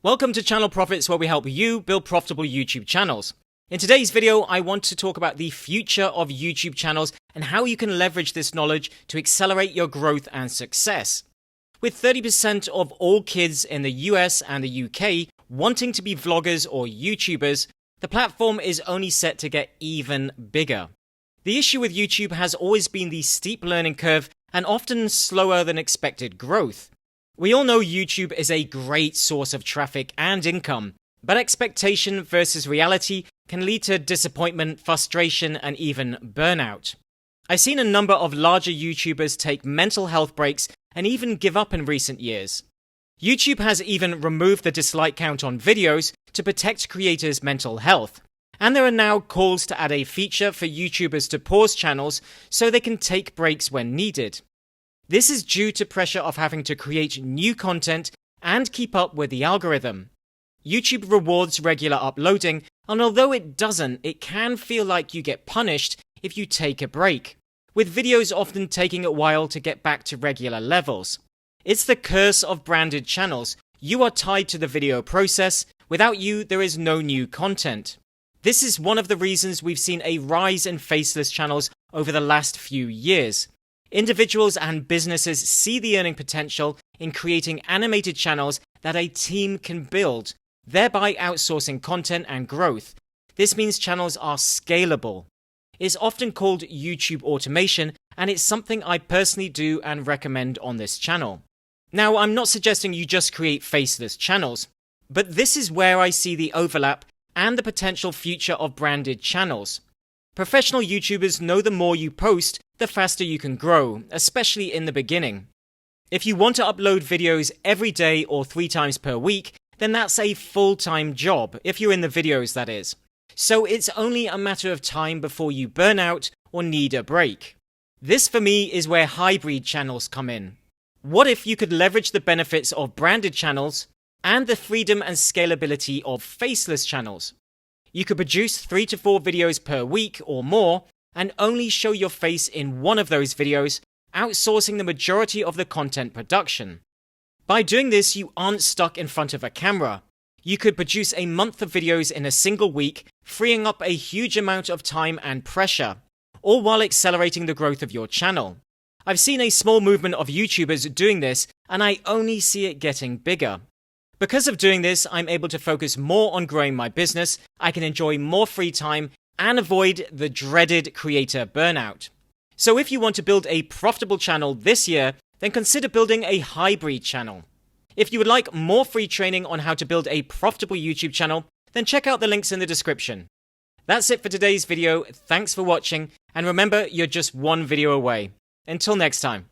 Welcome to Channel Profits, where we help you build profitable YouTube channels. In today's video, I want to talk about the future of YouTube channels and how you can leverage this knowledge to accelerate your growth and success. With 30% of all kids in the US and the UK wanting to be vloggers or YouTubers, the platform is only set to get even bigger. The issue with YouTube has always been the steep learning curve and often slower than expected growth. We all know YouTube is a great source of traffic and income, but expectation versus reality can lead to disappointment, frustration, and even burnout. I've seen a number of larger YouTubers take mental health breaks and even give up in recent years. YouTube has even removed the dislike count on videos to protect creators' mental health. And there are now calls to add a feature for YouTubers to pause channels so they can take breaks when needed. This is due to pressure of having to create new content and keep up with the algorithm. YouTube rewards regular uploading, and although it doesn't, it can feel like you get punished if you take a break, with videos often taking a while to get back to regular levels. It's the curse of branded channels. You are tied to the video process. Without you, there is no new content. This is one of the reasons we've seen a rise in faceless channels over the last few years. Individuals and businesses see the earning potential in creating animated channels that a team can build, thereby outsourcing content and growth. This means channels are scalable. It's often called YouTube automation, and it's something I personally do and recommend on this channel. Now, I'm not suggesting you just create faceless channels, but this is where I see the overlap and the potential future of branded channels. Professional YouTubers know the more you post, the faster you can grow, especially in the beginning. If you want to upload videos every day or 3 times per week, then that's a full-time job, if you're in the videos, that is. So it's only a matter of time before you burn out or need a break. This, for me, is where hybrid channels come in. What if you could leverage the benefits of branded channels and the freedom and scalability of faceless channels? You could produce 3 to 4 videos per week or more and only show your face in one of those videos, outsourcing the majority of the content production. By doing this, you aren't stuck in front of a camera. You could produce a month of videos in a single week, freeing up a huge amount of time and pressure, all while accelerating the growth of your channel. I've seen a small movement of YouTubers doing this, and I only see it getting bigger. Because of doing this, I'm able to focus more on growing my business, I can enjoy more free time, and avoid the dreaded creator burnout. So if you want to build a profitable channel this year, then consider building a hybrid channel. If you would like more free training on how to build a profitable YouTube channel, then check out the links in the description. That's it for today's video. Thanks for watching, and remember, you're just one video away. Until next time.